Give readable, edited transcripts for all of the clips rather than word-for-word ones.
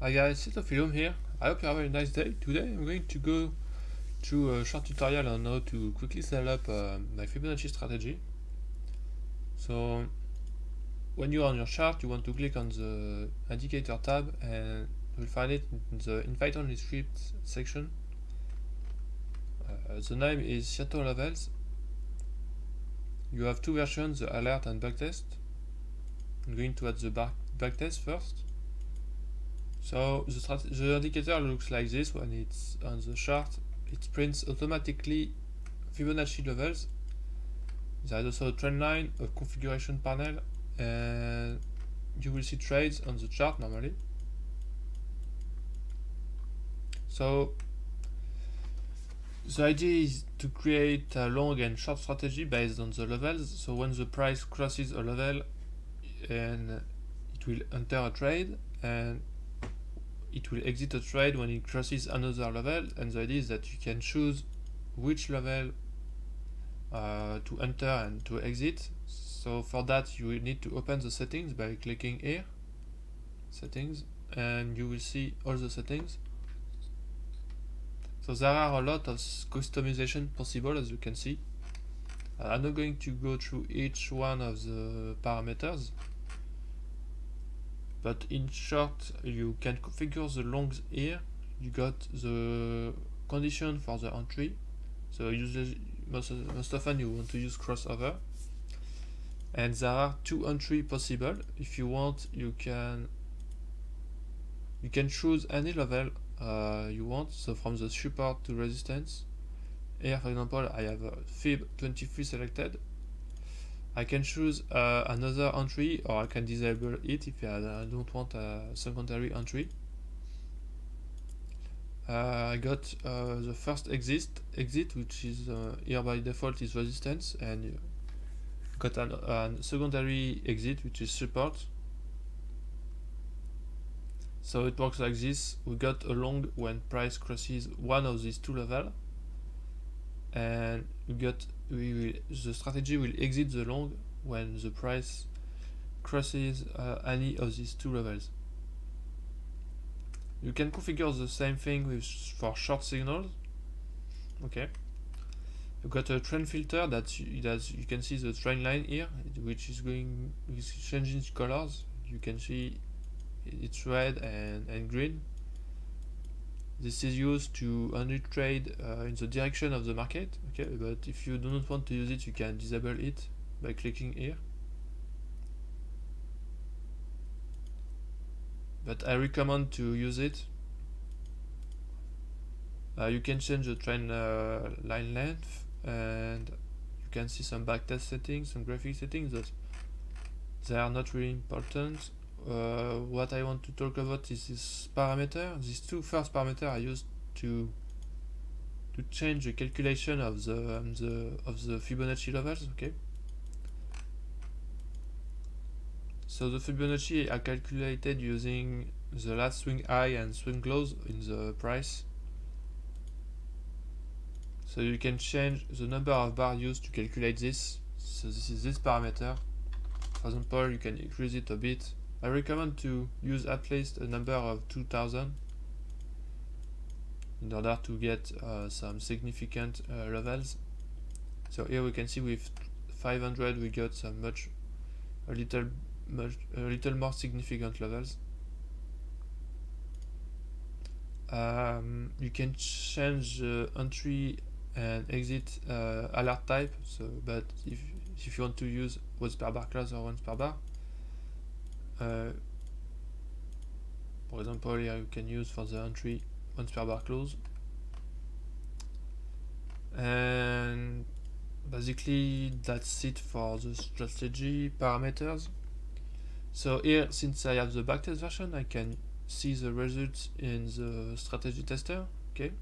Hi guys, it's Ophidium here. I hope you have a nice day. Today I'm going to go through a short tutorial on how to quickly set up my Fibonacci strategy. So when you're on your chart, you want to click on the indicator tab and you'll find it in the invite only script section. The name is Seattle Levels. You have two versions, the alert and backtest. I'm going to add the backtest first. So the indicator looks like this when it's on the chart. It prints automatically Fibonacci levels. There is also a trend line, a configuration panel, and you will see trades on the chart normally. So the idea is to create a long and short strategy based on the levels. So when the price crosses a level, and it will enter a trade, and it will exit a trade when it crosses another level. And the idea is that you can choose which level to enter and to exit. So for that you will need to open the settings by clicking here, settings, and you will see all the settings. So there are a lot of customization possible, as you can see. I'm not going to go through each one of the parameters, but in short, you can configure the longs here. You got the condition for the entry. So usually, most often you want to use crossover. And there are two entry possible. If you want, you can choose any level you want. So from the support to resistance. Here, for example, I have Fib 23 selected. I can choose another entry, or I can disable it if I don't want a secondary entry. I got the first exit, which is here by default is resistance, and got a secondary exit, which is support. So it works like this. We got a long when price crosses one of these two levels, and the strategy will exit the long when the price crosses any of these two levels. You can configure the same thing for short signals. Okay. You've got a trend filter that you can see the trend line here, which is changing colors. You can see it's red and green. This is used to only trade in the direction of the market. Okay, but if you do not want to use it, you can disable it by clicking here. But I recommend to use it. You can change the trend line length, and you can see some backtest settings, some graphic settings that they are not really important. What I want to talk about is this parameter. These two first parameters are used to change the calculation of the Fibonacci levels. Okay. So the Fibonacci are calculated using the last swing high and swing lows in the price. So you can change the number of bars used to calculate this. So this is this parameter. For example, you can increase it a bit. I recommend to use at least a number of 2000 in order to get some significant levels. So here we can see with 500 we got some a little more significant levels. You can change the entry and exit alert type. So, but if you want to use once per bar close or once per bar, for example, here you can use for the entry once per bar close. And basically that's it for the strategy parameters. So here, since I have the backtest version, I can see the results in the strategy tester. Okay.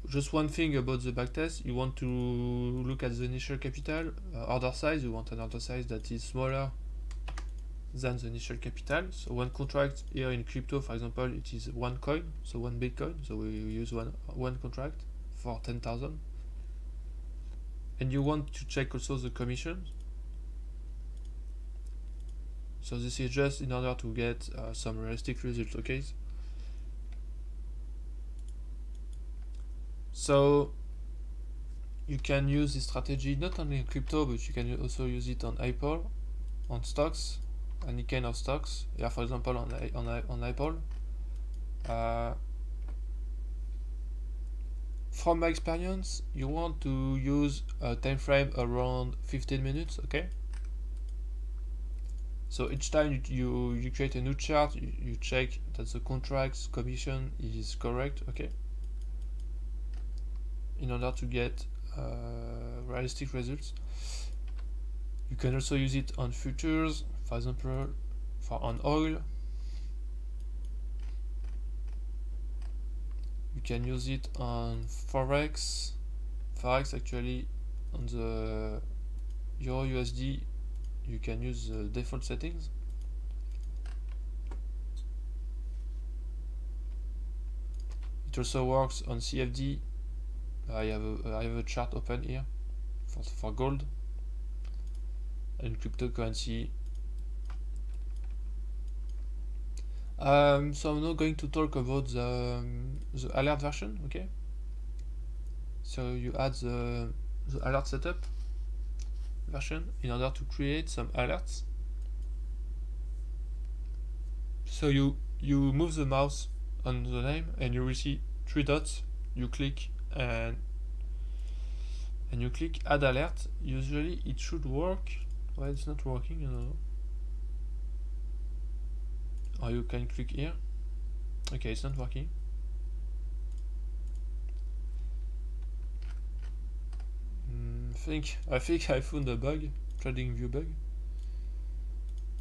Just one thing about the backtest: you want to look at the initial capital, order size. You want an order size that is smaller than the initial capital. So one contract here in crypto, for example, it is one coin, so one Bitcoin. So we use one contract for 10,000. And you want to check also the commissions. So this is just in order to get some realistic results, okay? So you can use this strategy not only in crypto, but you can also use it on Apple, on stocks, any kind of stocks. Yeah, for example, on Apple. From my experience, you want to use a time frame around 15 minutes, okay? So each time you create a new chart, you check that the contract's commission is correct, okay? In order to get realistic results. You can also use it on futures, for example, on oil. You can use it on Forex. Forex actually, on the Euro USD, you can use the default settings. It also works on CFD. I have a chart open here for gold and cryptocurrency. So I'm now going to talk about the alert version, okay? So you add the alert setup version in order to create some alerts. So you move the mouse on the name and you will see 3 dots. You click and you click add alert. Usually it should work. Why it's not working, I don't know. Or you can click here. Okay, it's not working. I think I found a bug, trading view bug.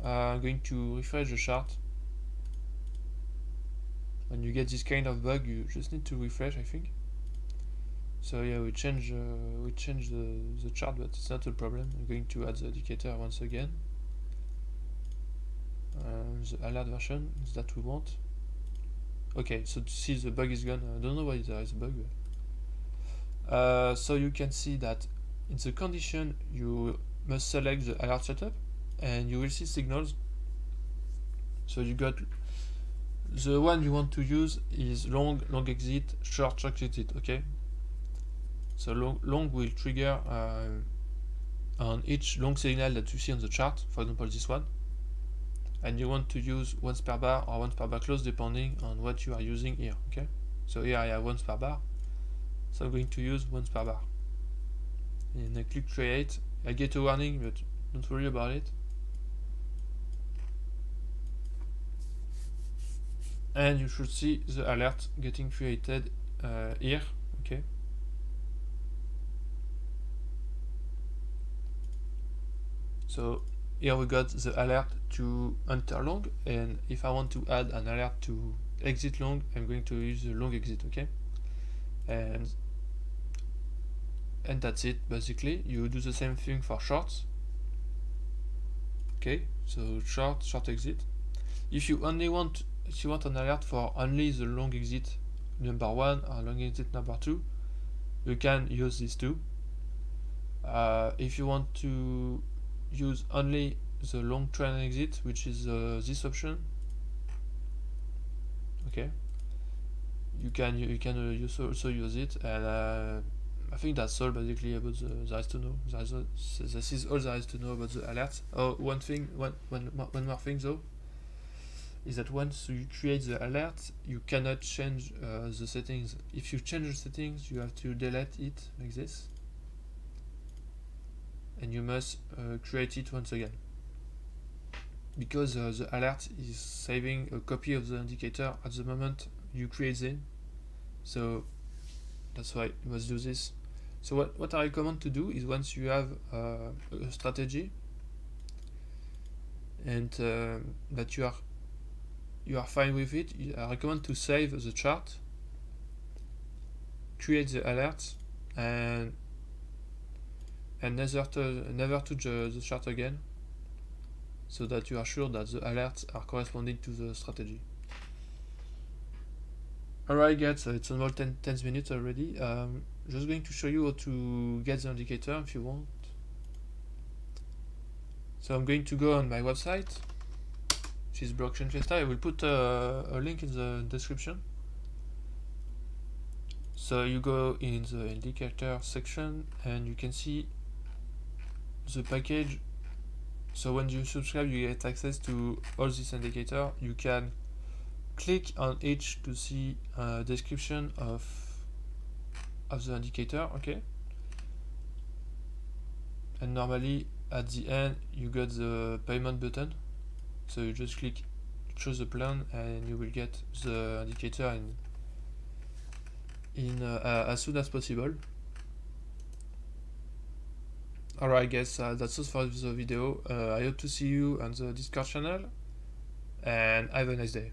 I'm going to refresh the chart. When you get this kind of bug, you just need to refresh, I think. So yeah, we change the chart, but it's not a problem. I'm going to add the indicator once again. The alert version is that we want. Okay, so to see the bug is gone. I don't know why there is a bug. So you can see that in the condition you must select the alert setup, and you will see signals. So you got the one you want to use is long exit, short exit. Okay. So long will trigger on each long signal that you see on the chart. For example, this one. And you want to use once per bar or once per bar close depending on what you are using here, okay? So here I have once per bar, so I'm going to use once per bar. And I click create. I get a warning, but don't worry about it. And you should see the alert getting created here, okay? So here we got the alert to enter long, and if I want to add an alert to exit long, I'm going to use the long exit, okay? And that's it basically. You do the same thing for shorts. Okay, so short exit. If you want an alert for only the long exit number 1 or long exit number 2, you can use these two. If you want to use only the long trend exit, which is this option, okay, you can also use it. And I think that's all basically about there is to know. This is all there is to know about the alerts. Oh, one more thing though, is that once you create the alert, you cannot change the settings. If you change the settings, you have to delete it like this, and you must create it once again, because the alert is saving a copy of the indicator at the moment you create them. So that's why you must do this. So what I recommend to do is, once you have a strategy and that you are fine with it, I recommend to save the chart, create the alerts, and never touch the chart again, so that you are sure that the alerts are corresponding to the strategy. Alright guys, so it's almost 10 minutes already. Just going to show you how to get the indicator if you want. So I'm going to go on my website. which is Blockchain Fiesta. I will put a link in the description. So you go in the indicator section and you can see the package. So when you subscribe, you get access to all this indicator. You can click on each to see a description of the indicator, okay? And normally at the end you got the payment button, so you just click choose the plan and you will get the indicator in as soon as possible. Alright guys, that's all for the video. I hope to see you on the Discord channel and have a nice day.